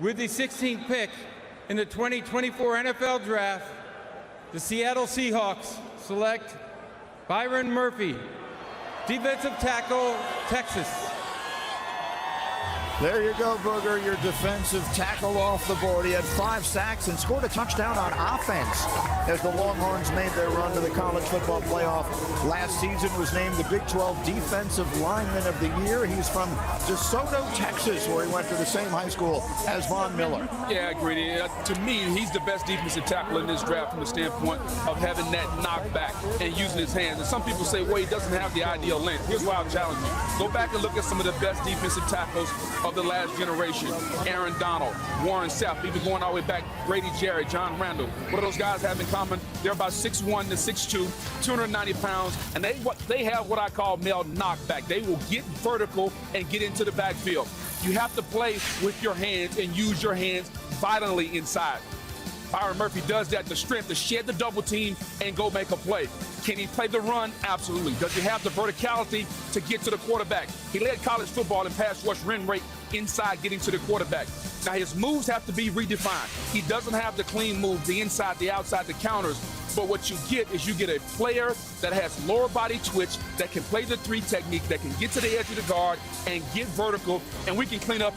With the 16th pick in the 2024 NFL Draft, the Seattle Seahawks select Byron Murphy, defensive tackle, Texas. There you go, Booger, your defensive tackle off the board. He had 5 sacks and scored a touchdown on offense as the Longhorns made their run to the college football playoff. Last season was named the Big 12 Defensive Lineman of the Year. He's from DeSoto, Texas, where he went to the same high school as Von Miller. Yeah, Greedy. To me, he's the best defensive tackle in this draft from the standpoint of having that knockback and using his hands. And some people say, well, he doesn't have the ideal length. Here's why I'll challenge you. Go back and look at some of the best defensive tackles of the last generation. Aaron Donald, Warren Sapp, even going all the way back, Grady Jarrett, John Randall. What do those guys have in common? They're about 6'1" to 6'2", 290 pounds, and they have what I call male knockback. They will get vertical and get into the backfield. You have to play with your hands and use your hands violently inside. Byron Murphy does that, the strength to shed the double team and go make a play. Can he play the run? Absolutely. Does he have the verticality to get to the quarterback? He led college football in pass rush run rate inside getting to the quarterback. Now his moves have to be redefined. He doesn't have the clean moves, the inside, the outside, the counters. But what you get is you get a player that has lower body twitch, that can play the 3 technique, that can get to the edge of the guard and get vertical, and we can clean up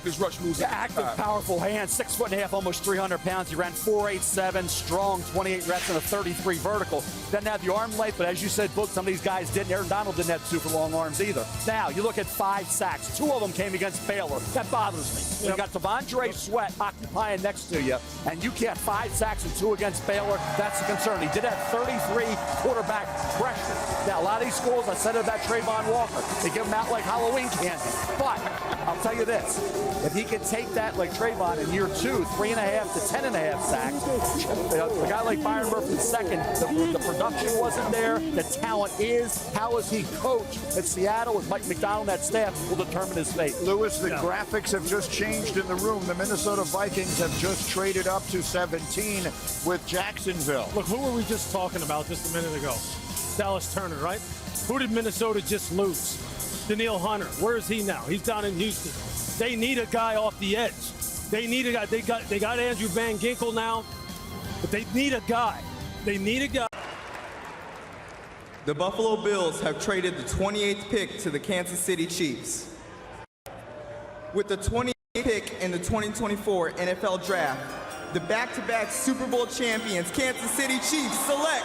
his rush moves. Yeah, active, powerful hands, 6'1.5", almost 300 pounds. He ran 4.87, strong, 28 reps and a 33 vertical. Doesn't have the arm length, but as you said, Book, some of these guys didn't. Aaron Donald didn't have super long arms either. Now, you look at 5 sacks. 2 of them came against Baylor. That bothers me. Yep. You got Devondre Sweat occupying next to you, and you get 5 sacks and 2 against Baylor. That's a concern. He did have 33 quarterback pressure. Now, a lot of these schools, I said it about Trayvon Walker, they give him out like Halloween candy. But I'll tell you this, if he can take that like Trayvon in year 2, 3.5 to 10.5 sacks, a guy like Byron Murphy second, the production wasn't there, the talent is. How is he coached at Seattle with Mike McDonald and that staff will determine his fate. Lewis, the graphics have just changed in the room. The Minnesota Vikings have just traded up to 17 with Jacksonville. Look, who were we just talking about just a minute ago? Dallas Turner, right? Who did Minnesota just lose? Daniil Hunter. Where is he now? He's down in Houston. They need a guy off the edge. They need a guy. They got Andrew Van Ginkel now, but they need a guy. They need a guy. The Buffalo Bills have traded the 28th pick to the Kansas City Chiefs. With the 28th pick in the 2024 NFL Draft, the back-to-back Super Bowl champions, Kansas City Chiefs, select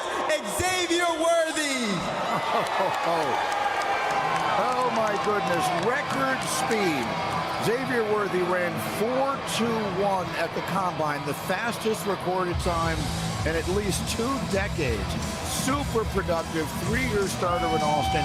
Xavier Worthy. Oh my goodness, record speed. Xavier Worthy ran 4.21 at the Combine, the fastest recorded time in at least 2 decades. Super productive, 3-year starter in Austin.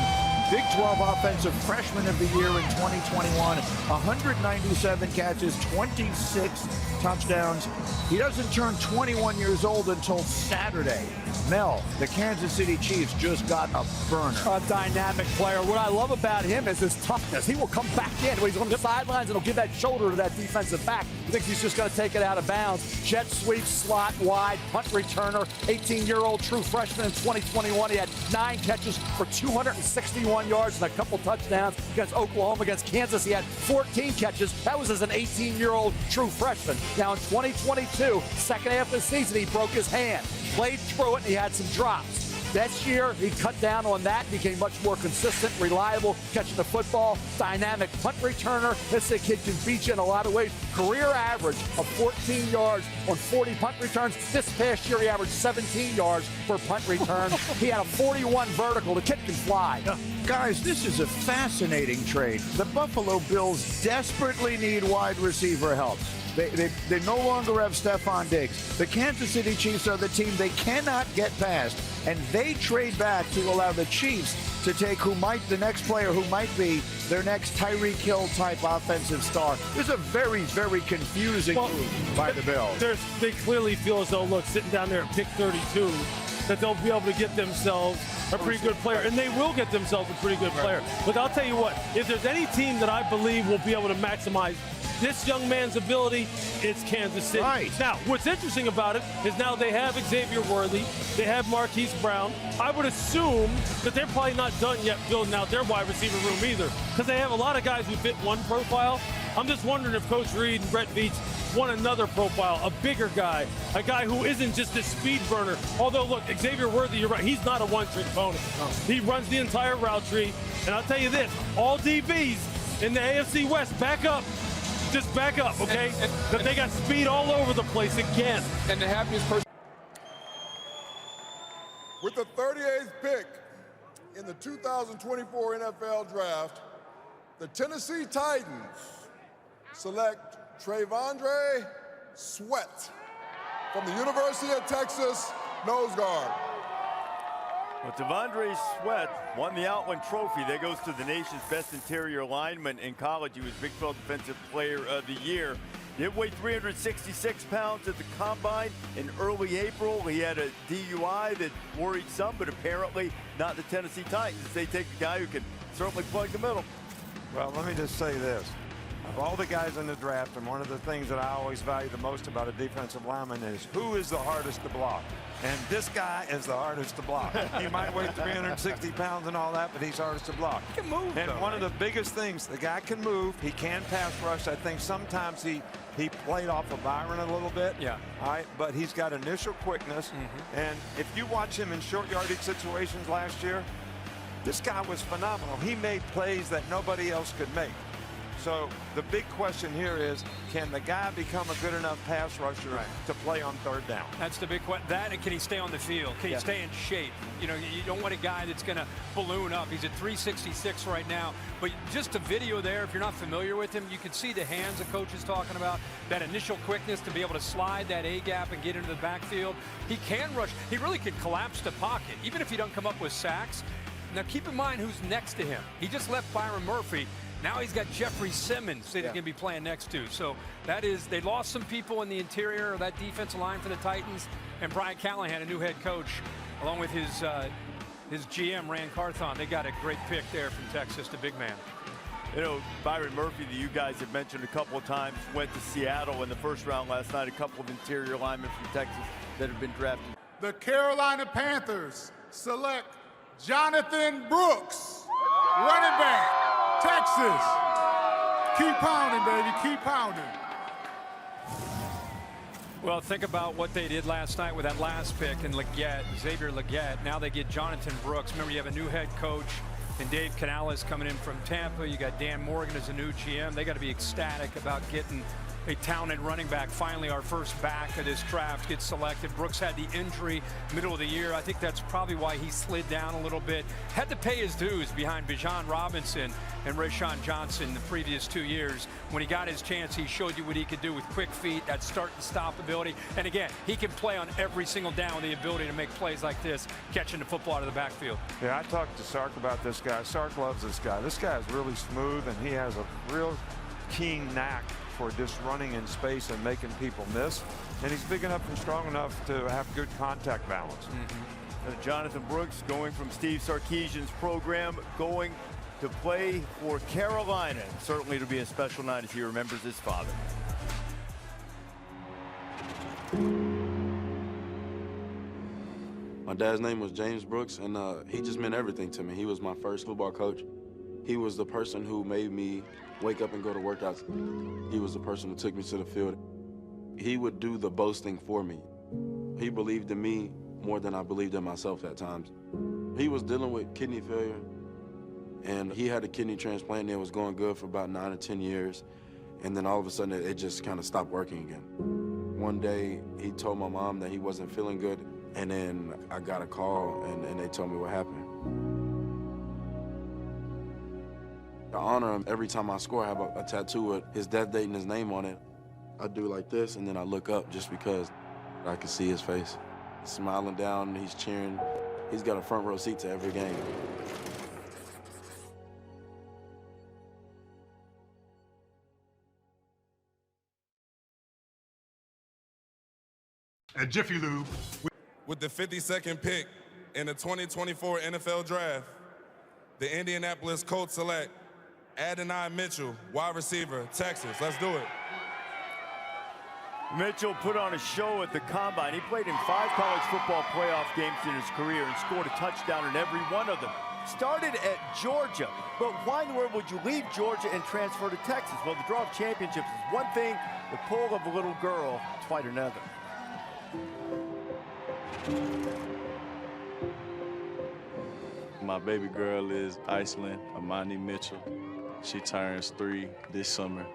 Big 12 Offensive Freshman of the Year in 2021, 197 catches, 26 touchdowns. He doesn't turn 21 years old until Saturday. Mel, the Kansas City Chiefs just got a burner. A dynamic player. What I love about him is his toughness. He will come back in. He's on the sidelines and he'll give that shoulder to that defensive back. He thinks he's just going to take it out of bounds. Jet sweep, slot wide, punt returner. 18-year-old true freshman in 2021. He had 9 catches for 261 yards and a couple touchdowns against Oklahoma. Against Kansas, he had 14 catches. That was as an 18-year-old true freshman. Now in 2022, second half of the season, he broke his hand. Played through it, and he had some drops. This year, he cut down on that, became much more consistent, reliable, catching the football, dynamic punt returner. This kid can beat you in a lot of ways. Career average of 14 yards on 40 punt returns. This past year, he averaged 17 yards per punt return. He had a 41 vertical. The kid can fly. Guys, this is a fascinating trade. The Buffalo Bills desperately need wide receiver help. They no longer have Stephon Diggs. The Kansas City Chiefs are the team they cannot get past, and they trade back to allow the Chiefs to take the next player who might be their next Tyreek Hill type offensive star. This is a very, very confusing move by the Bills. They clearly feel as though, look, sitting down there at pick 32, that they'll be able to get themselves a pretty good player, and they will get themselves a pretty good player. But I'll tell you what, if there's any team that I believe will be able to maximize this young man's ability, it's Kansas City. Right. Now, what's interesting about it is now they have Xavier Worthy, they have Marquise Brown. I would assume that they're probably not done yet building out their wide receiver room either, because they have a lot of guys who fit one profile. I'm just wondering if Coach Reed and Brett Veach want another profile, a bigger guy, a guy who isn't just a speed burner. Although, look, Xavier Worthy, you're right, he's not a one-trick pony. He runs the entire route tree. And I'll tell you this, all DBs in the AFC West, back up. Just back up, okay? But they got speed all over the place again. And the happiest person. With the 38th pick in the 2024 NFL Draft, the Tennessee Titans select Trayvondre Sweat from the University of Texas, nose guard. Well, Trayvondre Sweat won the Outland Trophy. That goes to the nation's best interior lineman in college. He was Big 12 Defensive Player of the Year. He weighed 366 pounds at the Combine in early April. He had a DUI that worried some, but apparently not the Tennessee Titans. They take a guy who can certainly plug the middle. Well, let me just say this. Of all the guys in the draft, and one of the things that I always value the most about a defensive lineman is who is the hardest to block. And this guy is the hardest to block. He might weigh 360 pounds and all that, but he's hardest to block. He can move, and though, one of the biggest things, the guy can move. He can pass rush. I think sometimes he played off of Byron a little bit. Yeah. All right, but he's got initial quickness. And if you watch him in short yardage situations last year, this guy was phenomenal. He made plays that nobody else could make. So the big question here is, can the guy become a good enough pass rusher to play on third down? That's the big question. That, and can he stay on the field? Can he stay in shape? You know, you don't want a guy that's going to balloon up. He's at 366 right now. But just a video there, if you're not familiar with him, you can see the hands the coach is talking about, that initial quickness to be able to slide that A-gap and get into the backfield. He can rush. He really can collapse the pocket, even if he doesn't come up with sacks. Now, keep in mind who's next to him. He just left Byron Murphy. Now he's got Jeffrey Simmons that he's going to be playing next to. So that is, they lost some people in the interior of that defensive line for the Titans. And Brian Callahan, a new head coach, along with his GM, Rand Carthon. They got a great pick there from Texas, the big man. You know, Byron Murphy, that you guys have mentioned a couple of times, went to Seattle in the first round last night. A couple of interior linemen from Texas that have been drafted. The Carolina Panthers select Jonathan Brooks, running back, Texas. Keep pounding, baby, keep pounding. Well, think about what they did last night with that last pick in Leggett, Xavier Leggett. Now they get Jonathan Brooks. Remember, you have a new head coach and Dave Canales coming in from Tampa. You got Dan Morgan as a new GM. They got to be ecstatic about getting a talented running back. Finally, our first back of this draft gets selected. Brooks had the injury middle of the year. I think that's probably why he slid down a little bit. Had to pay his dues behind Bijan Robinson and Rashawn Johnson the previous 2 years. When he got his chance, he showed you what he could do with quick feet, that start and stop ability. And again, he can play on every single down with the ability to make plays like this, catching the football out of the backfield. Yeah, I talked to Sark about this guy. Sark loves this guy. This guy is really smooth, and he has a real keen knack for just running in space and making people miss. And he's big enough and strong enough to have good contact balance. Jonathan Brooks going from Steve Sarkisian's program, going to play for Carolina. Certainly to be a special night as he remembers his father. My dad's name was James Brooks, and he just meant everything to me. He was my first football coach. He was the person who made me wake up and go to workouts. He was the person who took me to the field. He would do the boasting for me. He believed in me more than I believed in myself at times. He was dealing with kidney failure, and he had a kidney transplant, and it was going good for about 9 or 10 years. And then all of a sudden, it just kind of stopped working again. One day, he told my mom that he wasn't feeling good, and then I got a call, and they told me what happened. I honor him. Every time I score, I have a tattoo with his death date and his name on it. I do like this, and then I look up just because I can see his face. He's smiling down, he's cheering. He's got a front row seat to every game. At Jiffy Lube. With the 52nd pick in the 2024 NFL Draft, the Indianapolis Colts select Adonai Mitchell, wide receiver, Texas. Let's do it. Mitchell put on a show at the Combine. He played in 5 college football playoff games in his career and scored a touchdown in every one of them. started at Georgia, but why in the world would you leave Georgia and transfer to Texas? Well, the draw of championships is one thing, the pull of a little girl, quite another. My baby girl is ICYMI Mitchell. She turns 3 this summer.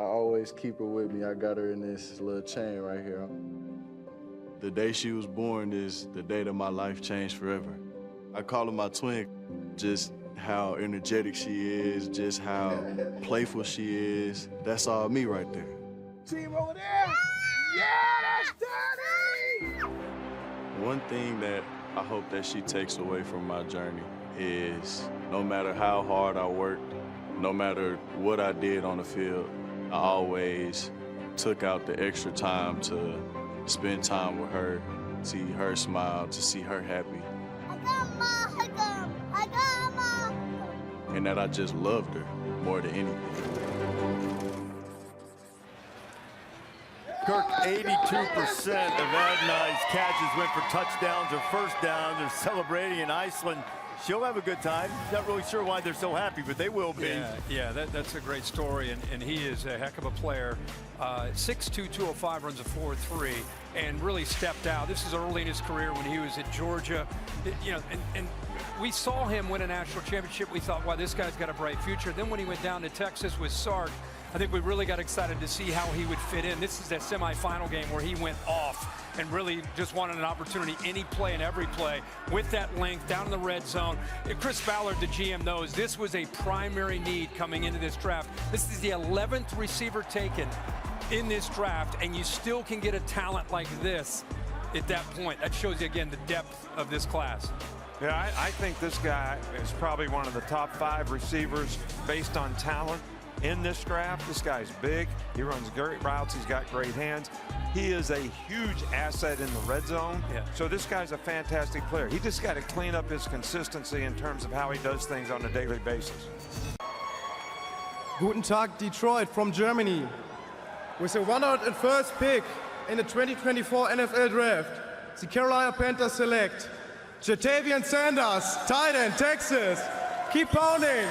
I always keep her with me. I got her in this little chain right here. The day she was born is the day that my life changed forever. I call her my twin. Just how energetic she is, just how playful she is. That's all me right there. Team over there! Yeah, that's Daddy! One thing that I hope that she takes away from my journey is no matter how hard I worked, no matter what I did on the field, I always took out the extra time to spend time with her, see her smile, to see her happy. And that I just loved her more than anything. Kirk, 82% of Adonai's catches went for touchdowns or first downs. They're celebrating in Iceland. She'll have a good time. Not really sure why they're so happy, but they will be. Yeah, that's a great story, and he is a heck of a player. 6'2", 205, runs a 4.3, and really stepped out. This is early in his career when he was at Georgia. And we saw him win a national championship. We thought, wow, this guy's got a bright future. Then when he went down to Texas with Sark, I think we really got excited to see how he would fit in. This is that semifinal game where he went off and really just wanted an opportunity, any play and every play, with that length down in the red zone. Chris Ballard, the GM, knows this was a primary need coming into this draft. This is the 11th receiver taken in this draft, and you still can get a talent like this at that point. That shows you, again, the depth of this class. Yeah, I think this guy is probably one of the top 5 receivers based on talent in this draft. This guy's big. He runs great routes. He's got great hands. He is a huge asset in the red zone. Yeah. So this guy's a fantastic player. He just got to clean up his consistency in terms of how he does things on a daily basis. Guten Tag, Detroit from Germany. With the 101st pick in the 2024 NFL Draft, the Carolina Panthers select Ja'Tavion Sanders, tight end, Texas. Keep pounding.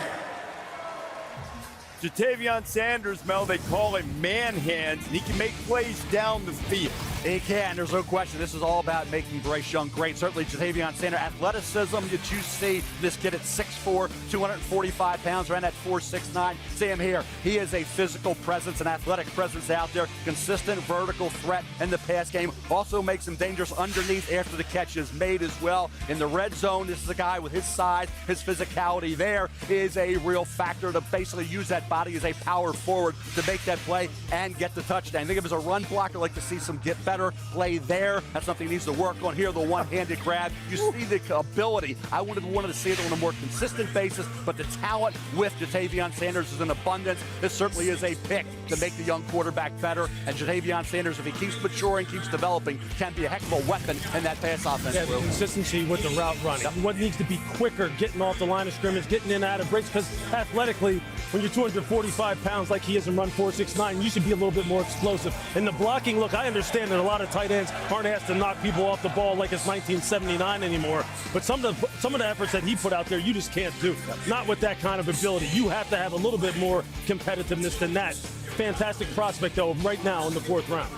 Ja'Tavion Sanders, Mel, they call him man hands, and he can make plays down the field. He can, there's no question. This is all about making Bryce Young great. Certainly Ja'Tavion Sanders, athleticism that you see this kid at 6'4", 245 pounds, ran at 4.69. See him here. He is a physical presence, an athletic presence out there, consistent vertical threat in the pass game. Also makes him dangerous underneath after the catch is made as well. In the red zone, this is a guy with his size, his physicality there is a real factor to basically use that body as a power forward to make that play and get the touchdown. Think of him as a run blocker, like to see some get better play there. That's something he needs to work on here, the one-handed grab. You see the ability. I wanted to see it on a more consistent basis, but the talent with Ja'Tavion Sanders is in abundance. This certainly is a pick to make the young quarterback better, and Ja'Tavion Sanders, if he keeps maturing, keeps developing, can be a heck of a weapon in that pass offense. Yeah, the consistency with the route running. Yep. What needs to be quicker, getting off the line of scrimmage, getting in and out of breaks, because athletically, when you're 245 pounds like he is and run 4.69, you should be a little bit more explosive. And the blocking, look, I understand that a lot of tight ends aren't asked to knock people off the ball like it's 1979 anymore, but some of the efforts that he put out there, you just can't do. Not with that kind of ability. You have to have a little bit more competitiveness than that. Fantastic prospect, though, right now in the 4th round.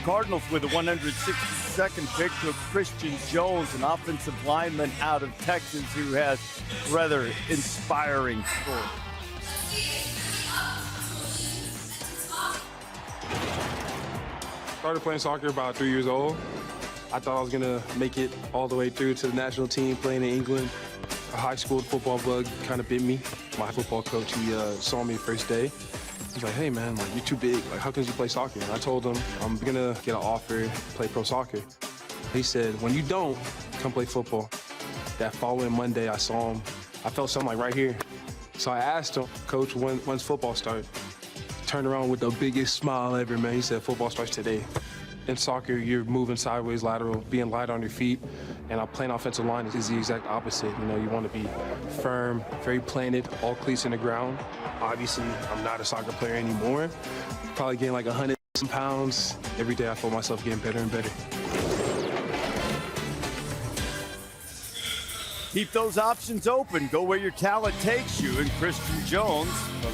Cardinals with the 162nd pick took Christian Jones, an offensive lineman out of Texas who has rather inspiring story. Started playing soccer about 3 years old. I thought I was gonna make it all the way through to the national team playing in England. A high school football bug kind of bit me. My football coach, he saw me first day. He's like, hey man, like you're too big. Like how can you play soccer? And I told him I'm gonna get an offer to play pro soccer. He said, when you don't, come play football. That following Monday, I saw him. I felt something like right here. So I asked him, Coach, when's football start? Turned around with the biggest smile ever, man. He said, football starts today. In soccer, you're moving sideways, lateral, being light on your feet, and playing offensive line is the exact opposite. You know, you want to be firm, very planted, all cleats in the ground. Obviously, I'm not a soccer player anymore. Probably getting like 100 pounds. Every day I feel myself getting better and better. Keep those options open. Go where your talent takes you. And Christian Jones, from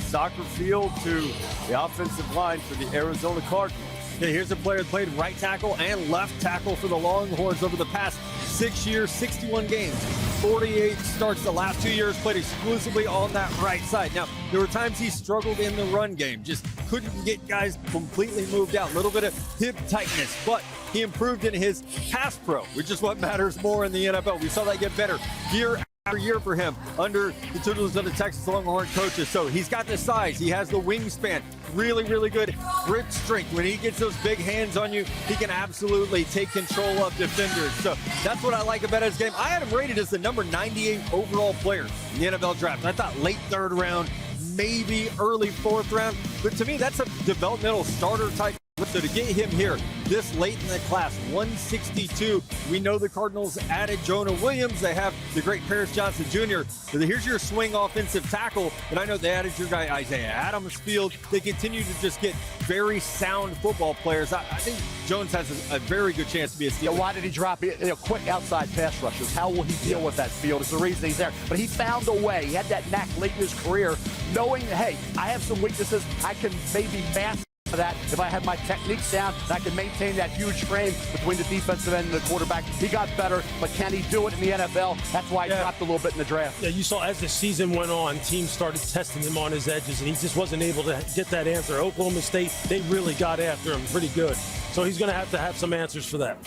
soccer field to the offensive line for the Arizona Cardinals. Yeah, here's a player that played right tackle and left tackle for the Longhorns over the past 6 years, 61 games, 48 starts the last 2 years, played exclusively on that right side. Now, there were times he struggled in the run game, just couldn't get guys completely moved out, a little bit of hip tightness, but he improved in his pass pro, which is what matters more in the NFL. We saw that get better year after year for him under the tutelage of the Texas Longhorn coaches. So he's got the size, he has the wingspan, really, really good grip strength. When he gets those big hands on you, he can absolutely take control of defenders. So that's what I like about his game. I had him rated as the number 98 overall player in the NFL draft. I thought late third round, maybe early fourth round, but to me, that's a developmental starter type. So to get him here this late in the class, 162, we know the Cardinals added Jonah Williams. They have the great Paris Johnson Jr. So here's your swing offensive tackle. And I know they added your guy Isaiah Adams Field. They continue to just get very sound football players. I think Jones has a very good chance to be a steal. Why did he drop quick outside pass rushers? How will he deal with that field is the reason he's there. But he found a way. He had that knack late in his career, knowing, hey, I have some weaknesses. I can maybe mask that if I have my techniques down, and I can maintain that huge frame between the defensive end and the quarterback. He got better, but can he do it in the NFL? That's why he dropped a little bit in the draft. Yeah, you saw as the season went on, teams started testing him on his edges, and he just wasn't able to get that answer. Oklahoma State, they really got after him pretty good. So he's going to have some answers for that.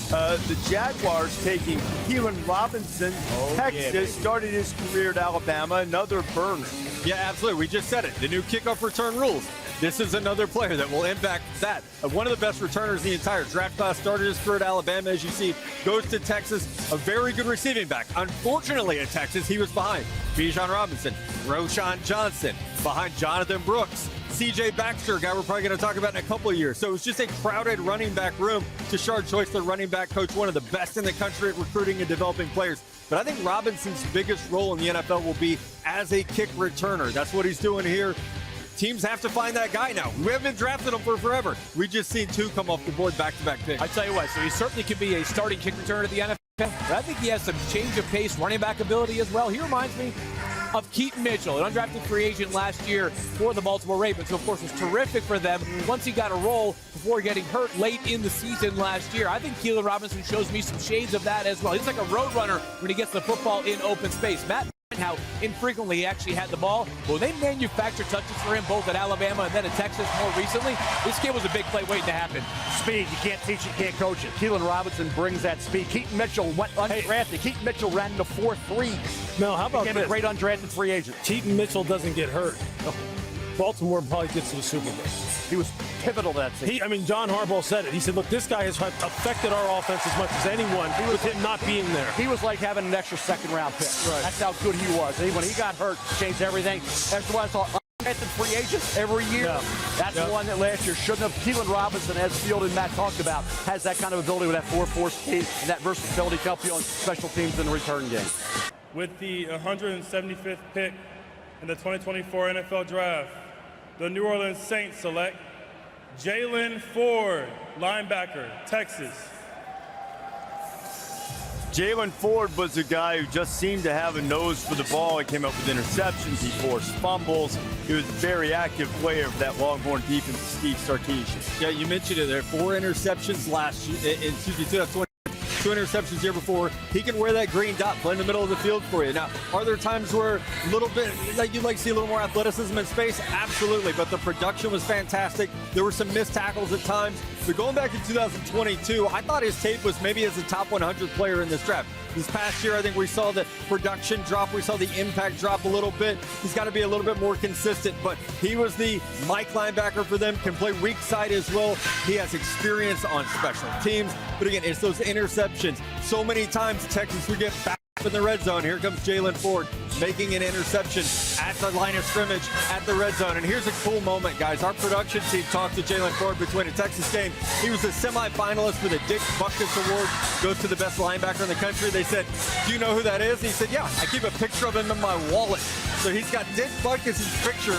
The Jaguars taking Keelan Robinson, Texas, started his career at Alabama, another burner. Yeah, absolutely. We just said it. The new kickoff return rules. This is another player that will impact that. One of the best returners in the entire draft class. Started his career at Alabama, as you see. Goes to Texas, a very good receiving back. Unfortunately, at Texas, he was behind Bijan Robinson, Roshan Johnson, behind Jonathan Brooks, C.J. Baxter, a guy we're probably going to talk about in a couple of years. So it was just a crowded running back room. Tashard Choice, the running back coach, one of the best in the country at recruiting and developing players. But I think Robinson's biggest role in the NFL will be as a kick returner. That's what he's doing here. Teams have to find that guy now. We haven't been drafting him for forever. We just seen two come off the board back-to-back picks. I tell you what, so he certainly could be a starting kick returner at the NFL, but I think he has some change of pace running back ability as well. He reminds me of Keaton Mitchell, an undrafted free agent last year for the Baltimore Ravens, who of course was terrific for them once he got a role before getting hurt late in the season last year. I think Keelan Robinson shows me some shades of that as well. He's like a road runner when he gets the football in open space. Matt, how infrequently he actually had the ball. Well, they manufactured touches for him both at Alabama and then at Texas more recently. This kid was a big play waiting to happen. Speed, you can't teach it, you can't coach it. Keelan Robinson brings that speed. Keaton Mitchell went undrafted. Keaton Mitchell ran the 4.3. No, how about this? A great undrafted free agent. Keaton Mitchell doesn't get hurt. Baltimore probably gets to the Super Bowl. He was pivotal that season. John Harbaugh said it. He said, look, this guy has affected our offense as much as anyone with him not being there. He was like having an extra second-round pick. Right. That's how good he was. When he got hurt, changed everything. That's why I saw undrafted free agents every year. Yeah. That's the one that last year shouldn't have. Keelan Robinson, as Field and Matt talked about, has that kind of ability with that 4.4 speed and that versatility to help you on special teams in the return game. With the 175th pick in the 2024 NFL Draft, the New Orleans Saints select Jalen Ford, linebacker, Texas. Jalen Ford was a guy who just seemed to have a nose for the ball. He came up with interceptions. He forced fumbles. He was a very active player for that Longhorn defense, Steve Sarkisian. Yeah, you mentioned it there. 4 interceptions last year. 2020. 2 interceptions year before. He can wear that green dot, play in the middle of the field for you. Now, are there times where a little bit, like you'd like to see a little more athleticism in space? Absolutely, but the production was fantastic. There were some missed tackles at times. But going back to 2022, I thought his tape was maybe as a top 100 player in this draft. This past year, I think we saw the production drop. We saw the impact drop a little bit. He's got to be a little bit more consistent, but he was the Mike linebacker for them, can play weak side as well. He has experience on special teams, but again, it's those interceptions. So many times Texas would get back in the red zone. Here comes Jalen Ford making an interception at the line of scrimmage at the red zone. And here's a cool moment, guys. Our production team talked to Jalen Ford between a Texas game. He was a semifinalist for the Dick Butkus Award, goes to the best linebacker in the country. They said, do you know who that is? He said, yeah, I keep a picture of him in my wallet. So he's got Dick Butkus' picture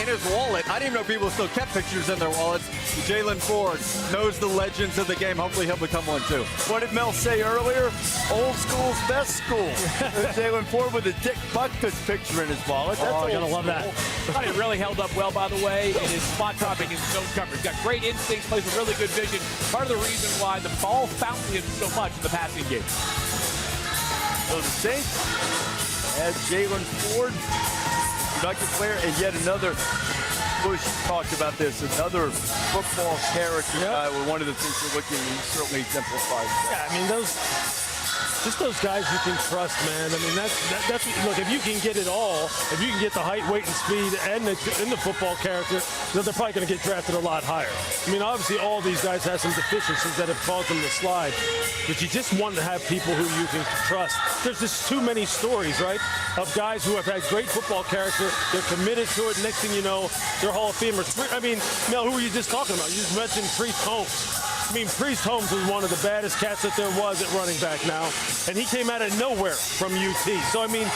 in his wallet. I didn't even know people still kept pictures in their wallets. Jalen Ford knows the legends of the game. Hopefully he'll become one too. What did Mel say earlier? Old school's best school. Jalen Ford with a Dick Butkus picture in his wallet. That's you're old gonna love that. school. Thought he really held up well, by the way, in his spot dropping and zone coverage. Got great instincts, plays with really good vision. Part of the reason why the ball found him so much in the passing game. So the Saints had Jalen Ford, productive player, and yet another. Bush talked about this, another football character guy. Well, one of the things you're looking at, he certainly exemplifies that. Yeah, I mean, those guys you can trust, man. I mean, that's look, if you can get it all, if you can get the height, weight, and speed, and the football character, then they're probably going to get drafted a lot higher. I mean, obviously, all these guys have some deficiencies that have caused them to slide, but you just want to have people who you can trust. There's just too many stories, right, of guys who have had great football character. They're committed to it. Next thing you know, they're Hall of Famers. I mean, Mel, who were you just talking about? You just mentioned Priest Holmes. I mean, Priest Holmes was one of the baddest cats that there was at running back now, and he came out of nowhere from UT. So, I mean,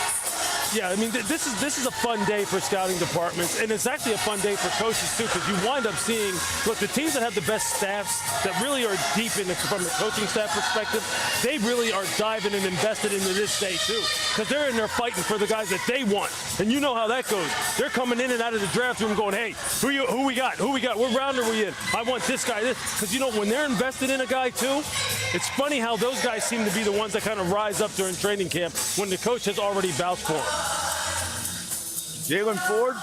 yeah, I mean, this is a fun day for scouting departments, and it's actually a fun day for coaches, too, because you wind up seeing, look, the teams that have the best staffs that really are deep in it from a coaching staff perspective, they really are diving and invested into this day, too, because they're in there fighting for the guys that they want, and you know how that goes. They're coming in and out of the draft room going, hey, who we got? What round are we in? I want this guy, this, because, you know, when they're invested in a guy, too, it's funny how those guys seem to be the ones that kind of rise up during training camp when the coach has already vouched for him. Jalen Ford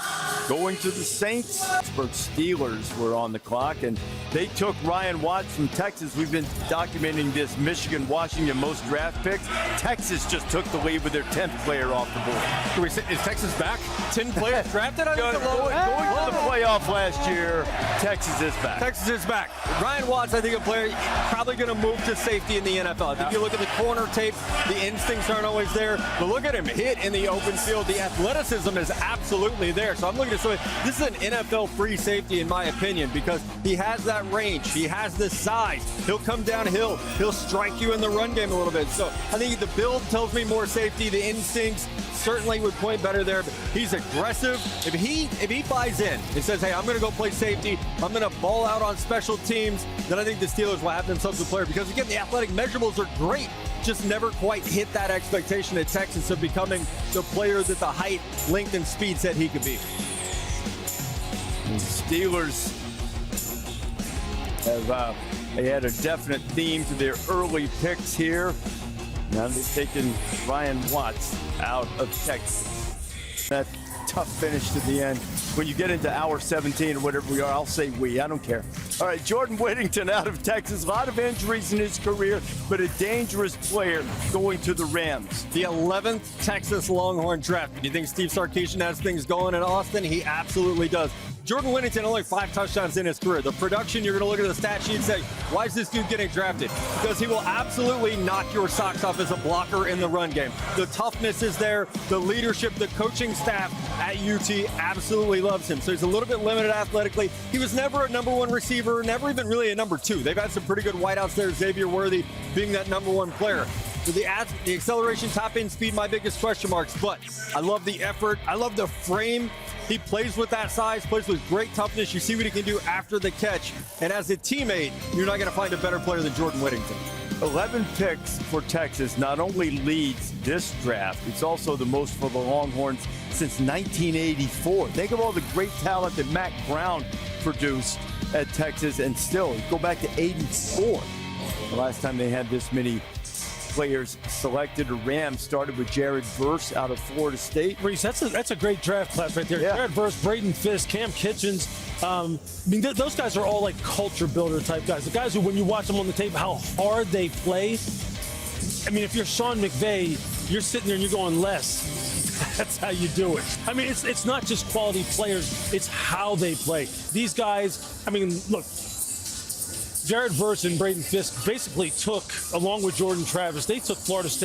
going to the Saints. Pittsburgh Steelers were on the clock, and they took Ryan Watts from Texas. We've been documenting this Michigan, Washington most draft picks. Texas just took the lead with their 10th player off the board. Is Texas back? 10 players drafted? Going to the playoff last year, Texas is back. Texas is back. Ryan Watts, I think, a player probably going to move to safety in the NFL. I think you look at the corner tape, the instincts aren't always there, but look at him hit in the open field. The athleticism is absolutely there. So I'm looking at somebody, this is an NFL free safety in my opinion, because he has that range, he has the size, he'll come downhill, he'll strike you in the run game a little bit. So I think the build tells me more safety, the instincts certainly would point better there, but he's aggressive. If he buys in and says, hey, I'm going to go play safety, I'm going to ball out on special teams, then I think the Steelers will have themselves a player, because again, the athletic measurables are great, just never quite hit that expectation at Texas of becoming the player that the height, length, and speed said he could be. The Steelers have they had a definite theme to their early picks here. Now they've taken Ryan Watts out of Texas. That tough finish to the end. When you get into hour 17 or whatever we are, I'll say we. I don't care. All right, Jordan Whittington out of Texas. A lot of injuries in his career, but a dangerous player going to the Rams. The 11th Texas Longhorn draft. Do you think Steve Sarkisian has things going in Austin? He absolutely does. Jordan Whittington only 5 touchdowns in his career. The production, you're going to look at the stat sheet and say, why is this dude getting drafted? Because he will absolutely knock your socks off as a blocker in the run game. The toughness is there. The leadership, the coaching staff at UT absolutely loves him. So he's a little bit limited athletically. He was never a number 1 receiver, never even really a number 2. They've had some pretty good wideouts there. Xavier Worthy being that number 1 player. So the acceleration, top end speed, my biggest question marks. But I love the effort. I love the frame. He plays with that size, plays with great toughness. You see what he can do after the catch. And as a teammate, you're not going to find a better player than Jordan Whittington. 11 picks for Texas not only leads this draft, it's also the most for the Longhorns since 1984. Think of all the great talent that Mack Brown produced at Texas, and still, go back to 84. The last time they had this many players selected. The Rams started with Jared Verse out of Florida State. Reese, that's a great draft class right there. Yeah. Jared Verse, Braden Fisk, Cam Kitchens. I mean, those guys are all like culture builder type guys. The guys who, when you watch them on the tape, how hard they play. I mean, if you're Sean McVay, you're sitting there and you're going, less. That's how you do it. I mean, it's not just quality players, it's how they play. These guys, I mean, look, Jared Verse and Braden Fisk basically took, along with Jordan Travis, they took Florida State